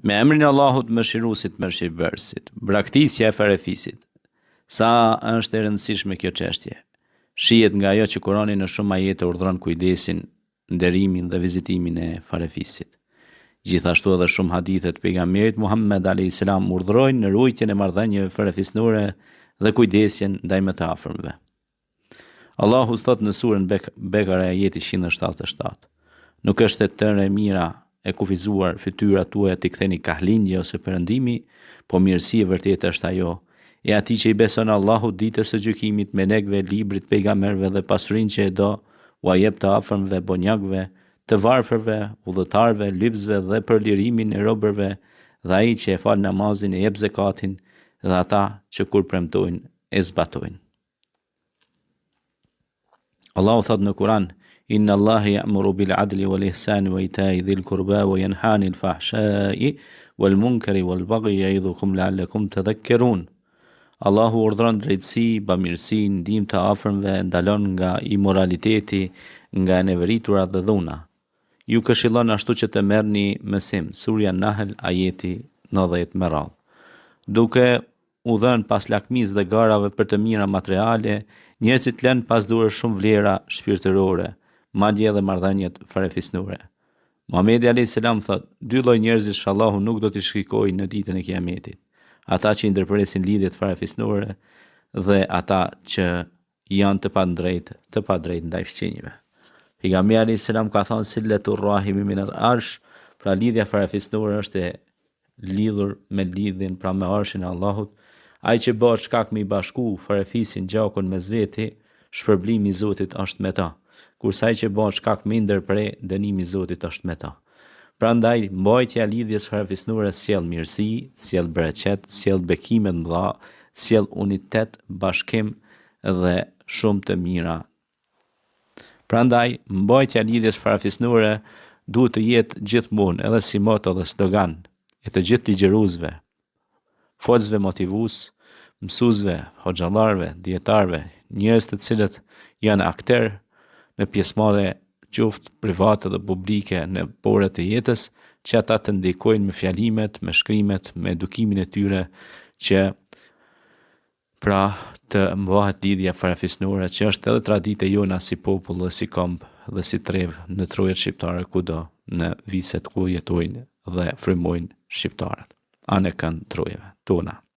Me emrin e Allahut mëshiruesit mëshirbërësit. Braktisja e farefisit. Sa është e rëndësishme kjo çështje. Shihet nga ajo që Kurani në shumë ajete urdhëron kujdesin, nderimin dhe vizitimin e farefisit. Gjithashtu edhe shumë hadithe të pejgamberit Muhammed alayhis salam urdhërojnë në ruajtjen e marrëdhënieve farefisnore dhe kujdesjen ndaj më të afërmve. Allahu thot në surën Bekara ajeti 177. Nuk është e tërë e mira e kufizuar fytyrat tuaja t'i ktheni kahlindje ose perëndimi, po mirësia e vërtetë është ajo e atij që i beson Allahut ditës së gjykimit, melekëve, librit, pejgamberëve dhe pasurinë që e do, ua jep të afërmve, bonjakëve, të varfërve, udhëtarëve, lypsve dhe për lirimin e robërve, dhe ai që e fal namazin e jep zakatin, dhe ata që kur premtojnë e zbatojnë. Allahu thot në Kur'an: Inna Allaha ya'muru bil 'adli wal ihsani wa ita'i dhil qurba wa yanha 'anil fahsha'i wal munkari wal baghi ya'idhukum la'allakum tadhakkarun. Allahu urdhëron drejtësi, bamirësi, ndihmë të afërmve, ndalon nga imoraliteti, nga e neveritura dhe dhuna. Ju këshillon ashtu që të merrni mësim. Surja Nahl ajeti 90 me radhë. Duke u dhënë pas lakmisë dhe garave për të mira materiale, njerëzit lënë pas duar shumë vlera shpirtërore, madje edhe marrëdhëniet farefisnore. Muhamedi alayhis salam thot: dy lloj njerëzish Allahu nuk do t'i shikojë në ditën e Kiametit. Ata që i ndërpresin lidhjet farefisnore dhe ata që janë të padrejtë ndaj fëmijëve. Pejgamberi alayhis salam ka thënë: Sillatur rahimi min al-arsh, pra lidhja farefisnore është e lidhur me lidhjen pra me arshin e Allahut. Ai që bëhet shkak me i bashku farefisin gjakun mes veti, shpërblimi i Zotit është me ta. Kurse ai që bëhet shkak me ndërprer, dënimi i Zotit është me ta. Prandaj mbajtja e lidhjes farefisnore sjell mirësi, sjell bereqet, sjell bekime të mëdha, sjell unitet, bashkim dhe shumë të mira. Prandaj mbajtja e lidhjes farefisnore duhet të jetë gjithmonë edhe si moto dhe slogan e të gjithë ligjëruesve, folësve motivues, mësuesve, hoxhallarëve, dietarëve, njerëz të cilët janë aktorë në pjesëmarrje qoftë private dhe publike në porët e jetës, që ata të ndikojnë me fjalimet, me shkrimet, me edukimin e tyre, që pra të mbahet lidhja farefisnore, që është edhe traditë jona si popull dhe si kombë dhe si trevë në trojet shqiptare kudo në viset ku jetojnë dhe frymojnë shqiptarët. Anë kanë trojeve tona.